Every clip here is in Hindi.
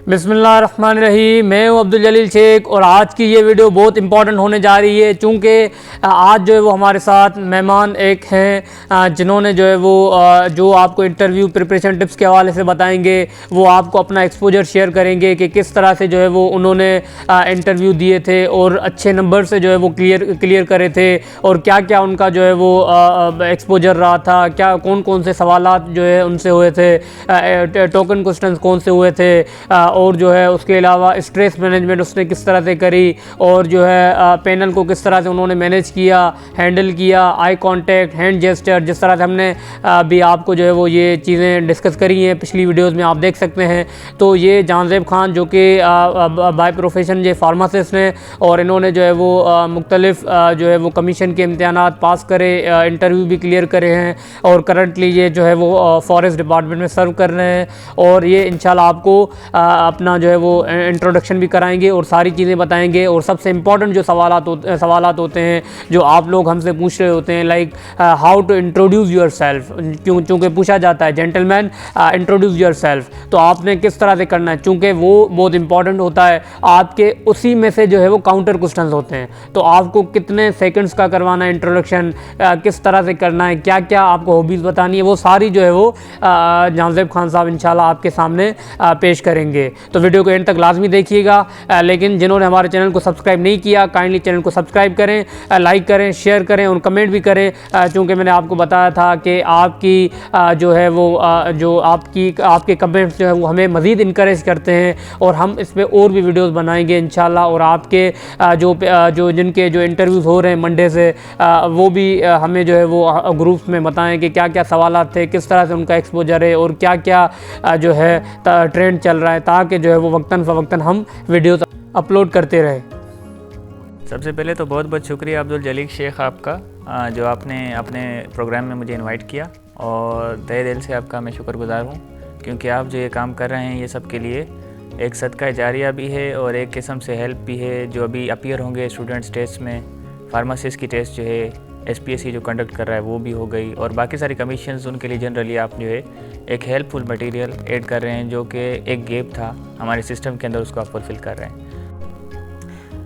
बिस्मिल्लाहिर्रहमानिर्रहीम। मैं हूं अब्दुल जलील शेख और आज की ये वीडियो बहुत इंपॉर्टेंट होने जा रही है, चूँकि आज जो है वो हमारे साथ मेहमान एक हैं जिन्होंने जो है वो जो आपको इंटरव्यू प्रिपरेशन टिप्स के हवाले से बताएंगे। वो आपको अपना एक्सपोजर शेयर करेंगे कि किस तरह से जो है वो उन्होंने इंटरव्यू दिए थे और अच्छे नंबर से जो है वो क्लियर करे थे, और क्या क्या उनका जो है वो एक्सपोजर रहा था, क्या कौन कौन से सवालात जो है उनसे हुए थे, टोकन क्वेश्चंस कौन से हुए थे, और जो है उसके अलावा स्ट्रेस मैनेजमेंट उसने किस तरह से करी, और जो है पैनल को किस तरह से उन्होंने मैनेज किया, हैंडल किया, आई कांटेक्ट, हैंड जेस्चर, जिस तरह से हमने भी आपको जो है वो ये चीज़ें डिस्कस करी हैं पिछली वीडियोस में, आप देख सकते हैं। तो ये जानज़ेब खान जो कि बाय प्रोफेशन ये फार्मासिस्ट हैं और इन्होंने जो है वो मुख्तलिफ जो है वो कमीशन के इम्तहानात पास करे, इंटरव्यू भी क्लियर करे हैं, और करंटली ये जो है वो फॉरेस्ट डिपार्टमेंट में सर्व कर रहे हैं। और ये इंशाल्लाह आपको अपना जो है वो इंट्रोडक्शन भी कराएंगे और सारी चीज़ें बताएंगे। और सबसे इम्पॉर्टेंट जो सवालात होते हैं जो आप लोग हमसे पूछ रहे होते हैं, like how to introduce yourself, चूँकि पूछा जाता है जेंटलमैन इंट्रोड्यूस योर सेल्फ, तो आपने किस तरह से करना है, चूँकि वो बहुत इंपॉर्टेंट होता है। आपके उसी में से जो है वो काउंटर क्वेश्चन होते हैं, तो आपको कितने सेकंड्स का करवाना है इंट्रोडक्शन, किस तरह से करना है, क्या क्या आपको हॉबीज़ बतानी है, वो सारी जो है वो जानज़ेब खान साहब इंशाल्लाह आपके सामने पेश करेंगे। तो वीडियो को एंड तक लाजमी देखिएगा। लेकिन जिन्होंने हमारे चैनल को सब्सक्राइब नहीं किया, काइंडली चैनल को सब्सक्राइब करें, लाइक करें, शेयर करें और कमेंट भी करें, चूँकि मैंने आपको बताया था कि आपकी जो है वो जो आपके कमेंट्स जो है वो हमें मज़ीद इनकरेज करते हैं और हम इस पर और भी वीडियोज़ बनाएंगे इंशाल्लाह। और आपके जो जिनके जो इंटरव्यूज़ हो रहे हैं मंडे से, वो भी हमें जो है वो ग्रुप्स में बताएं कि क्या क्या सवालात थे, किस तरह से उनका एक्सपोजर है और क्या क्या जो है ट्रेंड चल रहा है, ताकि जो है वो वक्तन फ़वक्तन हम वीडियोज़ अपलोड करते रहे। सबसे पहले तो बहुत बहुत शुक्रिया अब्दुल जलील शेख आपका, जो आपने अपने प्रोग्राम में मुझे इनवाइट किया, और तहे दिल से आपका मैं शुक्रगुजार हूँ, क्योंकि आप जो ये काम कर रहे हैं ये सब के लिए एक सदका जारिया भी है और एक किस्म से हेल्प भी है। जो अभी अपीयर होंगे स्टूडेंट्स टेस्ट में, फार्मासिस्ट की टेस्ट जो है SPSC जो कंडक्ट कर रहा है वो भी हो गई, और बाकी सारी कमीशंस उनके लिए जनरली आप जो है एक हेल्पफुल मटेरियल ऐड कर रहे हैं, जो कि एक गैप था हमारे सिस्टम के अंदर, उसको आप फुलफ़िल कर रहे हैं।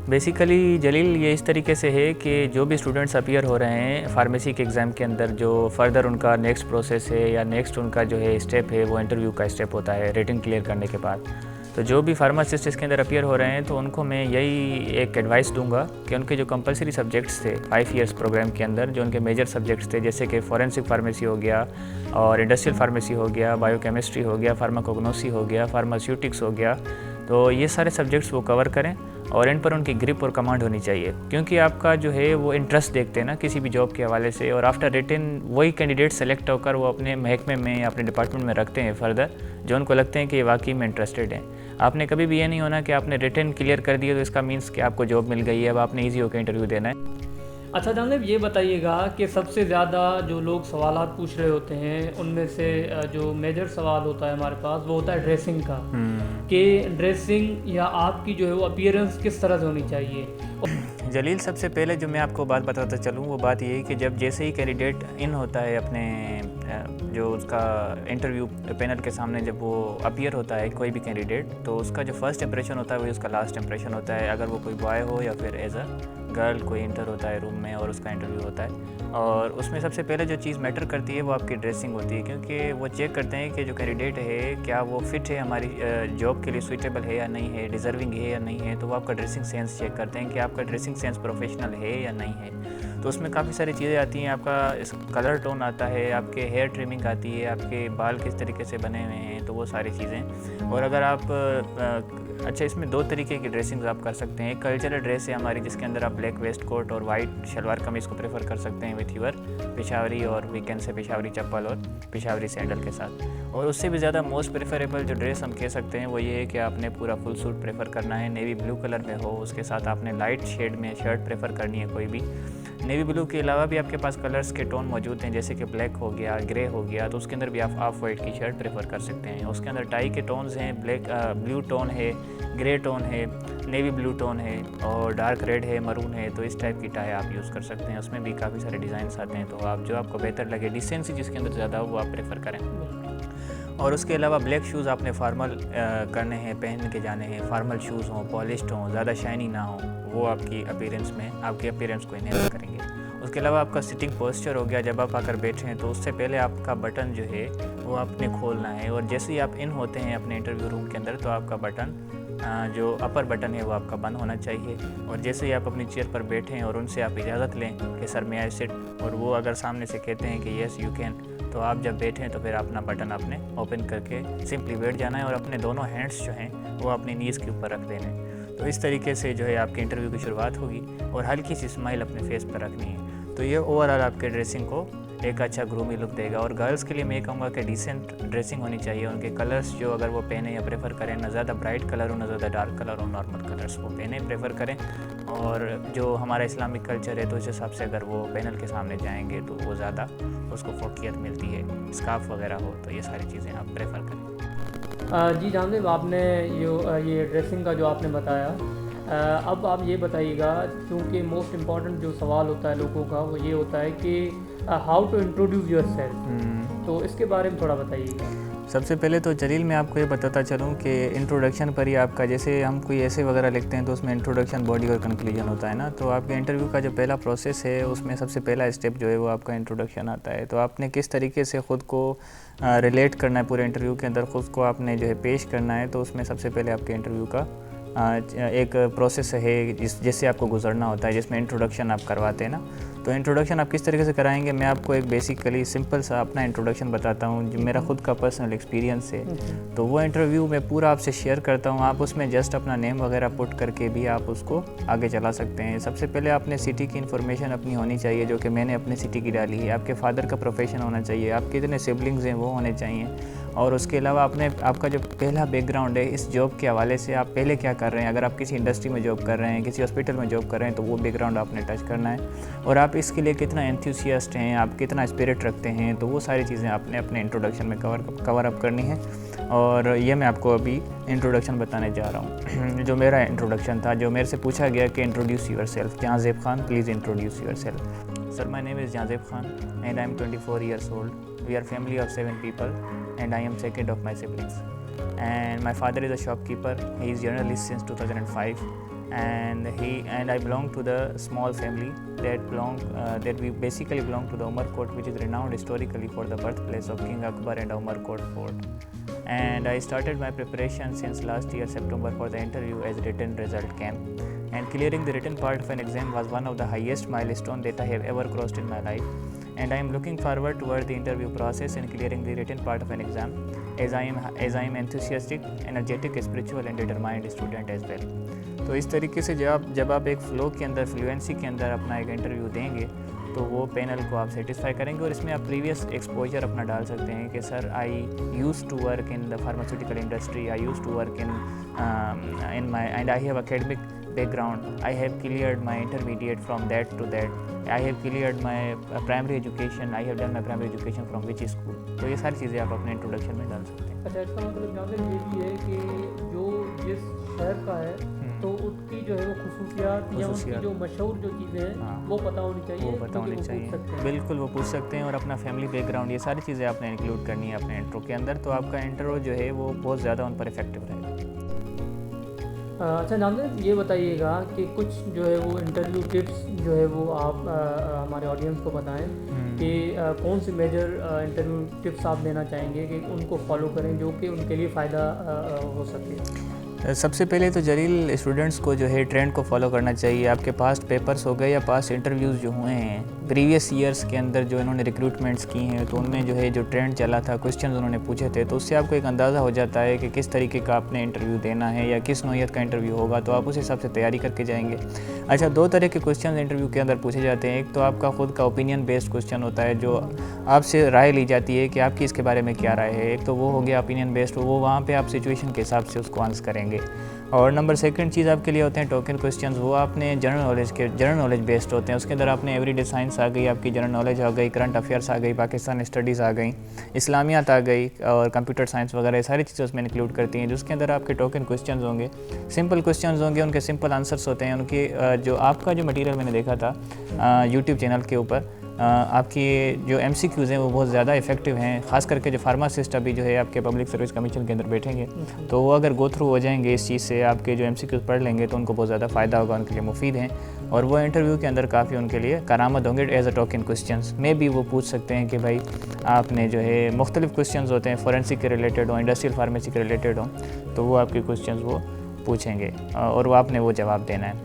बेसिकली जलील ये इस तरीके से है कि जो भी स्टूडेंट्स अपीयर हो रहे हैं फार्मेसी के एग्ज़ाम के अंदर, जो फर्दर उनका नेक्स्ट प्रोसेस है या नेक्स्ट उनका जो है स्टेप है वो इंटरव्यू का स्टेप होता है रिटन क्लियर करने के बाद। तो जो भी फार्मासिस्ट इसके अंदर अपीयर हो रहे हैं तो उनको मैं यही एक एडवाइस दूंगा कि उनके जो कंपलसरी सब्जेक्ट्स थे 5 ईयर्स प्रोग्राम के अंदर, जो उनके मेजर सब्जेक्ट्स थे, जैसे कि फॉरेंसिक फार्मेसी हो गया और इंडस्ट्रियल फार्मेसी हो गया, बायोकेमिस्ट्री हो गया, फार्माकोग्नोसी हो गया, फार्मास्यूटिक्स हो गया, तो ये सारे सब्जेक्ट्स वो कवर करें और इन पर उनकी ग्रिप और कमांड होनी चाहिए, क्योंकि आपका जो है वो इंटरेस्ट देखते हैं ना किसी भी जॉब के हवाले से, और आफ्टर रिटन वही कैंडिडेट सेलेक्ट होकर वो अपने महकमे में या अपने डिपार्टमेंट में रखते हैं फर्दर, जो उनको लगते हैं कि ये वाकई में इंटरेस्टेड हैं। आपने कभी भी ये नहीं होना कि आपने रिटन क्लियर कर दिया तो इसका मीन्स कि आपको जॉब मिल गई है, अब आपने ईजी होकर इंटरव्यू देना है। अच्छा जानज़ेब, ये बताइएगा कि सबसे ज़्यादा जो लोग सवालात पूछ रहे होते हैं उनमें से जो मेजर सवाल होता है हमारे पास वो होता है ड्रेसिंग का, कि ड्रेसिंग या आपकी जो है वो अपीयरेंस किस तरह से होनी चाहिए। जलील, सबसे पहले जो मैं आपको बात बताता चलूँ वो बात ये है कि जब जैसे ही कैंडिडेट इन होता है अपने जो उसका इंटरव्यू पैनल के सामने, जब वो अपीयर होता है कोई भी कैंडिडेट, तो उसका जो फर्स्ट इंप्रेशन होता है वही उसका लास्ट इंप्रेशन होता है, अगर वो कोई बॉय हो या फिर एज अ गर्ल कोई इंटर होता है रूम में और उसका इंटरव्यू होता है। और उसमें सबसे पहले जो चीज़ मैटर करती है वो आपकी ड्रेसिंग होती है, क्योंकि वो चेक करते हैं कि जो कैंडिडेट है क्या वो फिट है, हमारी जॉब के लिए सूटेबल है या नहीं है, डिज़र्विंग है या नहीं है, तो वो आपका ड्रेसिंग सेंस चेक करते हैं कि आपका ड्रेसिंग सेंस प्रोफेशनल है या नहीं है। तो उसमें काफ़ी सारी चीज़ें आती हैं, आपका कलर टोन आता है, आपके हेयर ट्रिमिंग आती है, आपके बाल किस तरीके से बने हुए हैं, तो वो सारी चीज़ें। और अगर आप अच्छा, इसमें 2 तरीके की ड्रेसिंग आप कर सकते हैं। कल्चरल ड्रेस है हमारी, जिसके अंदर आप ब्लैक वेस्ट कोट और वाइट शलवार कमीज़ को प्रेफर कर सकते हैं विथ यूर पेशावरी, और वीकेंड से पेशावरी चप्पल और पेशावरी सैंडल के साथ। और उससे भी ज़्यादा मोस्ट प्रेफरेबल जो ड्रेस हम कह सकते हैं वो ये है कि आपने पूरा फुल सूट प्रेफर करना है, नेवी ब्लू कलर में हो, उसके साथ आपने लाइट शेड में शर्ट प्रेफर करनी है कोई भी। नेवी ब्लू के अलावा भी आपके पास कलर्स के टोन मौजूद हैं, जैसे कि ब्लैक हो गया, ग्रे हो गया, तो उसके अंदर भी आप ऑफ वाइट की शर्ट प्रेफर कर सकते हैं। उसके अंदर टाई के टोन्स हैं, ब्लू टोन है, ग्रे टोन है, नेवी ब्लू टोन है और डार्क रेड है, मरून है, तो इस टाइप की टाई आप यूज़ कर सकते हैं। उसमें भी काफ़ी सारे डिज़ाइंस आते हैं, तो आप जो आपको बेहतर लगे, डिसेंसी जिसके अंदर ज़्यादा हो वो आप प्रेफर करें। और उसके अलावा ब्लैक शूज़ आपने फार्मल करने हैं, पहन के जाने हैं, फार्मल शूज़ हों, पॉलिश्ड हों, ज़्यादा शाइनी ना हो, वो आपकी अपीयरेंस को इन्हेंस करेंगे। उसके अलावा आपका सिटिंग पोस्चर हो गया, जब आप आकर बैठे हैं तो उससे पहले आपका बटन जो है वो आपने खोलना है, और जैसे ही आप इन होते हैं अपने इंटरव्यू रूम के अंदर तो आपका बटन जो अपर बटन है वो आपका बंद होना चाहिए। और जैसे ही आप अपनी चेयर पर बैठे हैं और उनसे आप इजाज़त लें कि सर मे आई सिट, और वो अगर सामने से कहते हैं कि येस यू कैन, तो आप जब बैठें तो फिर अपना बटन आपने ओपन करके सिंपली बैठ जाना है और अपने दोनों हैंड्स जो हैं वो अपनी नीज़ के ऊपर रख देने हैं। तो इस तरीके से जो है आपके इंटरव्यू की शुरुआत होगी और हल्की सी स्माइल अपने फेस पर रखनी है। तो ये ओवरऑल आपके ड्रेसिंग को एक अच्छा ग्रूमी लुक देगा। और गर्ल्स के लिए मैं कहूँगा कि डिसेंट ड्रेसिंग होनी चाहिए। उनके कलर्स जो अगर वो पहने या प्रेफर करें, ना ज़्यादा ब्राइट कलर हो ना ज़्यादा डार्क कलर हो, नॉर्मल कलर्स वो पहने प्रेफर करें। और जो हमारा इस्लामिक कल्चर है तो उस हिसाब से अगर वो पैनल के सामने जाएंगे तो वो ज़्यादा उसको फोकियत मिलती है, स्कार्फ वगैरह हो, तो ये सारी चीज़ें आप प्रेफर करें। जी जानदेव, आपने ये ड्रेसिंग का जो आपने बताया, अब आप ये बताइएगा, क्योंकि मोस्ट इम्पॉर्टेंट जो सवाल होता है लोगों का वो ये होता है कि how to introduce yourself, तो इसके बारे में थोड़ा बताइएगा। सबसे पहले तो जलील मैं आपको ये बताता चलूँ कि इंट्रोडक्शन पर ही आपका, जैसे हम कोई ऐसे वगैरह लिखते हैं तो उसमें इंट्रोडक्शन, बॉडी और कंक्लूजन होता है ना, तो आपके इंटरव्यू का जो पहला प्रोसेस है उसमें सबसे पहला स्टेप जो है वो आपका इंट्रोडक्शन आता है। तो आपने किस तरीके से ख़ुद को रिलेट करना है पूरे इंटरव्यू के अंदर, ख़ुद को आपने जो है पेश करना है, तो उसमें सबसे पहले आपके इंटरव्यू का एक प्रोसेस है जिससे आपको गुजरना होता है, जिसमें इंट्रोडक्शन आप करवाते हैं ना। तो इंट्रोडक्शन आप किस तरीके से कराएंगे, मैं आपको एक बेसिकली सिंपल सा अपना इंट्रोडक्शन बताता हूँ जो मेरा खुद का पर्सनल एक्सपीरियंस है। तो वो इंटरव्यू मैं पूरा आपसे शेयर करता हूँ। आप उसमें जस्ट अपना नेम वगैरह पुट करके भी आप उसको आगे चला सकते हैं। सबसे पहले आपने सिटी की इन्फॉर्मेशन अपनी होनी चाहिए, जो कि मैंने अपने सिटी की डाली है। आपके फादर का प्रोफेशन होना चाहिए, आपके कितने सिबलिंग्स हैं वो होने चाहिए, और उसके अलावा आपका जो पहला बैकग्राउंड है इस जॉब के हवाले से, आप पहले क्या कर रहे हैं। अगर आप किसी इंडस्ट्री में जॉब कर रहे हैं, किसी हॉस्पिटल में जॉब कर रहे हैं, तो वो बैकग्राउंड आपने टच करना है। और आप इसके लिए कितना एंथुसियास्ट हैं, आप कितना स्पिरिट रखते हैं, तो वो सारी चीज़ें आपने अपने इंट्रोडक्शन में कवर अप करनी है। और ये मैं आपको अभी इंट्रोडक्शन बताने जा रहा हूँ। जो मेरा इंट्रोडक्शन था, जो मेरे से पूछा गया कि introduce yourself, Jahanzeb Khan please introduce yourself. Sir, my name is Jahanzeb Khan and I am 24 years old. We are family of 7 people and I am second of my siblings. And my father is a shopkeeper. He is journalist since 2005, and I belong to the small family that we basically belong to the Umarkot, which is renowned historically for the birthplace of King Akbar and Umarkot Fort. And I started my preparation since last year September for the interview as written result came. And clearing the written part of an exam was one of the highest milestone that I have ever crossed in my life. And I am looking forward toward the interview process and clearing the written part of an exam, as I am enthusiastic, energetic, spiritual and determined student as well. तो इस तरीके से जब आप एक फ्लो के अंदर, फ्लुएंसी के अंदर अपना एक इंटरव्यू देंगे तो वो पैनल को आप सेटिस्फाई करेंगे। और इसमें आप प्रीवियस एक्सपोजर अपना डाल सकते हैं कि sir I used to work in the pharmaceutical industry, I used to work in my and I have academic background. I have cleared my intermediate from that to that. I have cleared my primary education. I have done my primary education from which school. तो ये सारी चीज़ें आप अपने इंट्रोडक्शन में डाल सकते हैं। अच्छा, इसका मतलब यहाँ पे ये भी है कि जो जिस शहर का है तो उसकी जो है वो खुसूसियात या उनकी जो मशहूर जो चीज़ें हैं वो पता होनी चाहिए, वो पता होनी चाहिए। बिल्कुल, वो पूछ सकते हैं। और अपना फैमिली बैकग्राउंड, ये सारी चीज़ें आपने इंक्लूड करनी है अपने इंट्रो के अंदर, तो आपका इंट्रो जो है वो बहुत ज़्यादा उन पर इफेक्टिव रहेगा। अच्छा नामदेव, ये बताइएगा कि कुछ जो है वो इंटरव्यू टिप्स जो है वो आप हमारे ऑडियंस को बताएं कि कौन सी मेजर इंटरव्यू टिप्स आप देना चाहेंगे कि उनको फॉलो करें जो कि उनके लिए फ़ायदा हो सके। सबसे पहले तो जलील स्टूडेंट्स को जो है ट्रेंड को फॉलो करना चाहिए। आपके पास्ट पेपर्स हो गए या पास्ट इंटरव्यूज़ जो हुए हैं प्रीवियस ईयर्स के अंदर, जो इन्होंने रिक्रूटमेंट्स की हैं, तो उनमें जो है जो ट्रेंड चला था, क्वेश्चंस उन्होंने पूछे थे, तो उससे आपको एक अंदाज़ा हो जाता है कि किस तरीके का आपने इंटरव्यू देना है या किस नौइयत का इंटरव्यू होगा, तो आप उस हिसाब से तैयारी करके जाएंगे। अच्छा, दो तरह के क्वेश्चन इंटरव्यू के अंदर पूछे जाते हैं। एक तो आपका खुद का ओपिनियन बेस्ड क्वेश्चन होता है, जो आपसे राय ली जाती है कि आपकी इसके बारे में क्या राय है। एक तो वो हो गया ओपिनियन बेस्ड, वो वहाँ पर आप सिचुएशन के हिसाब से उसको आंसर करेंगे। और नंबर सेकंड चीज़ आपके लिए होते हैं टोकन क्वेश्चंस। वो आपने जनरल नॉलेज बेस्ड होते हैं। उसके अंदर आपने एवरीडे साइंस आ गई, आपकी जनरल नॉलेज आ गई, करंट अफेयर्स आ गई, पाकिस्तान स्टडीज़ आ गई, इस्लामियात आ गई और कंप्यूटर साइंस वगैरह, सारी चीज़ें उसमें इंक्लूड करती हैं। जिसके अंदर आपके टोकन क्वेश्चंस होंगे, सिंपल क्वेश्चंस होंगे, उनके सिंपल आंसर्स होते हैं। उनकी जो आपका जो मटीरियल मैंने देखा था यूट्यूब चैनल के ऊपर, आपकी जो MCQs हैं वो बहुत ज़्यादा इफेक्टिव हैं, ख़ास करके जो फार्मासिस्ट अभी जो है आपके पब्लिक सर्विस कमीशन के अंदर बैठेंगे तो वो अगर गो थ्रू हो जाएंगे इस चीज़ से, आपके जो MCQs पढ़ लेंगे तो उनको बहुत ज़्यादा फ़ायदा होगा, उनके लिए मुफीद हैं और वो इंटरव्यू के अंदर काफ़ी उनके लिए कारामद होंगे। एज अ टोकन क्वेश्चंस में भी वो पूछ सकते हैं कि भाई आपने जो है मुख्तलिफ क्वेश्चंस होते हैं, फोरेंसिक के रिलेटेड हों, इंडस्ट्रियल फार्मेसी के रिलेटेड हों, तो वो आपके क्वेश्चंस वो पूछेंगे और वो आपने वो जवाब देना है।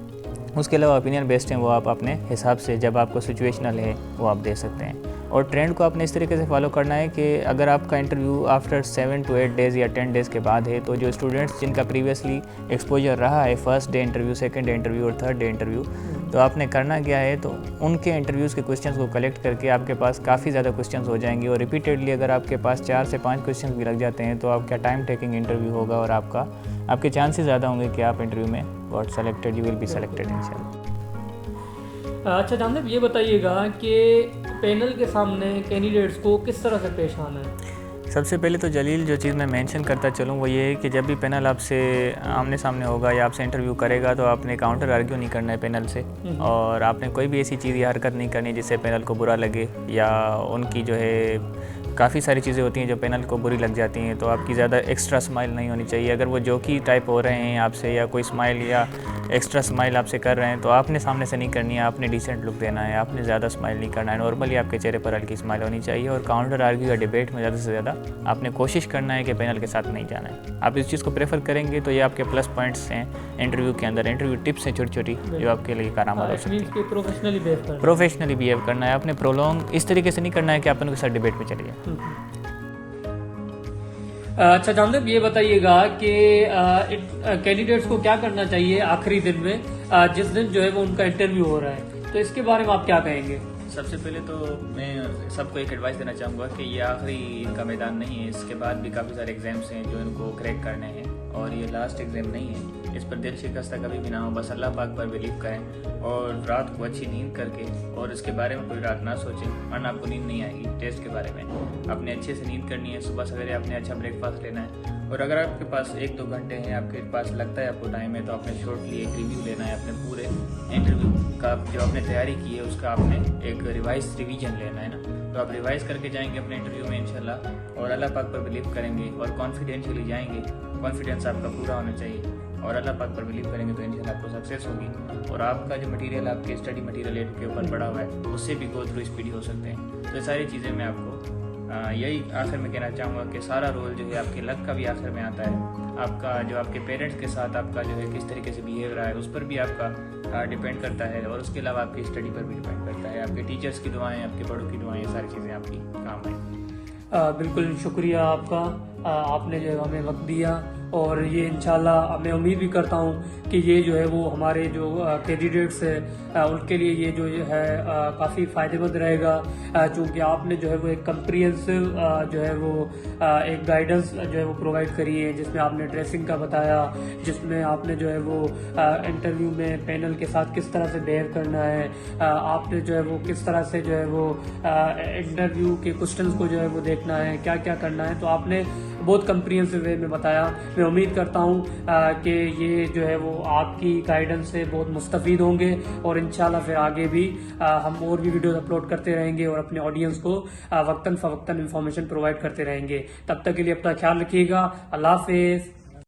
उसके अलावा ओपिनियन बेस्ड हैं, वो आप अपने हिसाब से जब आपको सिचुएशनल है वो आप दे सकते हैं। और ट्रेंड को आपने इस तरीके से फॉलो करना है कि अगर आपका इंटरव्यू आफ्टर 7 to 8 डेज़ या 10 डेज़ के बाद है तो जो स्टूडेंट्स जिनका प्रीवियसली एक्सपोजर रहा है first day interview, second day interview और थर्ड डे इंटरव्यू, तो आपने करना क्या है, तो उनके इंटरव्यूज़ के क्वेश्चंस को कलेक्ट करके आपके पास काफ़ी ज़्यादा क्वेश्चंस हो जाएंगे और रिपीटेडली अगर आपके पास 4 से 5 क्वेश्चंस भी लग जाते हैं तो आपका टाइम टेकिंग इंटरव्यू होगा और आपके चांसेस ज़्यादा होंगे कि आप इंटरव्यू में got selected, you will be selected इंशाल्लाह। अच्छा जानदेब, ये बताइएगा कि पैनल के सामने कैंडिडेट्स को किस तरह से पेश आना है? सबसे पहले तो जलील जो चीज़ मैं मेंशन करता चलूँ वो ये है कि जब भी पैनल आपसे आमने सामने होगा या आपसे इंटरव्यू करेगा तो आपने काउंटर आर्ग्यू नहीं करना है पैनल से और आपने कोई भी ऐसी चीज़ या हरकत नहीं करनी जिससे पैनल को बुरा लगे या उनकी जो है काफ़ी सारी चीज़ें होती हैं जो पैनल को बुरी लग जाती हैं, तो आपकी ज़्यादा एक्स्ट्रा स्माइल नहीं होनी चाहिए। अगर वो जोकी टाइप हो रहे हैं आपसे या कोई स्माइल या एक्स्ट्रा स्माइल आपसे कर रहे हैं तो आपने सामने से नहीं करनी है, आपने डिसेंट लुक देना है, आपने ज़्यादा स्माइल नहीं करना है। नॉर्मली आपके चेहरे पर हल्की स्माइल होनी चाहिए और काउंटर आर्ग्यू या डिबेट में ज़्यादा से ज़्यादा आपने कोशिश करना है कि पैनल के साथ नहीं जाना है। आप इस चीज़ को प्रेफर करेंगे तो ये आपके प्लस पॉइंट्स हैं इंटरव्यू के अंदर। इंटरव्यू टिप्स हैं छोटी छोटी जो आपके लिए कारामद हो सकती है। प्रोफेशनली बिहेव करना है, आपने प्रोलॉन्ग इस तरीके से नहीं करना है कि आप उनके साथ डिबेट में चलिए। अच्छा जानदेब, ये बताइएगा कि कैंडिडेट्स को क्या करना चाहिए आखिरी दिन में, जिस दिन जो है वो उनका इंटरव्यू हो रहा है, तो इसके बारे में आप क्या कहेंगे? सबसे पहले तो मैं सबको एक एडवाइस देना चाहूँगा कि ये आखिरी इनका मैदान नहीं है, इसके बाद भी काफ़ी सारे एग्ज़ाम्स हैं जो इनको क्रैक करने हैं और ये लास्ट एग्ज़ाम नहीं है। इस पर दिल शिकस्त कभी भी ना हो, बस अल्लाह पाक पर बिलीव करें और रात को अच्छी नींद करके और इसके बारे में कोई रात ना सोचें वरना आपको नींद नहीं आएगी। टेस्ट के बारे में आपने अच्छे से नींद करनी है, सुबह सवेरे आपने अच्छा ब्रेकफास्ट लेना है और अगर आपके पास 1-2 घंटे हैं, आपके पास लगता है आपको टाइम है, तो आपने शॉर्टली एक रिव्यू लेना है अपने पूरे इंटरव्यू का। जो आपने तैयारी की है उसका आपने एक रिवीजन लेना है ना, तो आप रिवाइज करके जाएंगे अपने इंटरव्यू में इंशाल्लाह और अल्लाह पाक पर बिलीव करेंगे और कॉन्फिडेंशियली जाएंगे। कॉन्फिडेंस आपका पूरा होना चाहिए और अल्लाह पाक पर बिलीव करेंगे तो इंशाल्लाह आपको सक्सेस होगी और आपका जो मटेरियल आपके स्टडी मटेरियल के ऊपर पड़ा हुआ है उससे भी गो थ्रू स्पीडी हो सकते हैं। तो ये सारी चीज़ें मैं आपको यही आखिर में कहना चाहूँगा कि सारा रोल जो है आपके लक का भी आखिर में आता है। आपका जो आपके पेरेंट्स के साथ आपका जो है किस तरीके से बिहेव रहा है उस पर भी आपका डिपेंड करता है और उसके अलावा आपकी स्टडी पर भी डिपेंड करता है। आपके टीचर्स की दुआएं, आपके बड़ों की दुआएं, सारी चीज़ें आपकी काम आएँ। बिल्कुल शुक्रिया आपका, आपने जो है हमें वक्त दिया और ये इंशाल्लाह मैं उम्मीद भी करता हूँ कि ये जो है वो हमारे जो कैंडिडेट्स हैं उनके लिए ये जो है काफ़ी फ़ायदेमंद रहेगा, चूँकि आपने जो है वो एक कम्प्रिहेंसिव जो है वो एक गाइडेंस जो है वो प्रोवाइड करी है, जिसमें आपने ड्रेसिंग का बताया, जिसमें आपने जो है वो इंटरव्यू में पैनल के साथ किस तरह से बिहेव करना है, आपने जो है वो किस तरह से जो है वो इंटरव्यू के क्वेश्चंस को जो है वो देखना है, क्या क्या करना है, तो आपने बहुत कम्प्रिहेंसिव वे में बताया। मैं उम्मीद करता हूँ कि ये जो है वो आपकी गाइडेंस से बहुत मुस्तफ़ीद होंगे और इंशाल्लाह फिर आगे भी हम और भी वीडियोस अपलोड करते रहेंगे और अपने ऑडियंस को वक्तन फ़वक्तन इंफॉर्मेशन प्रोवाइड करते रहेंगे। तब तक के लिए अपना ख्याल रखिएगा। अल्लाह हाफ़िज़।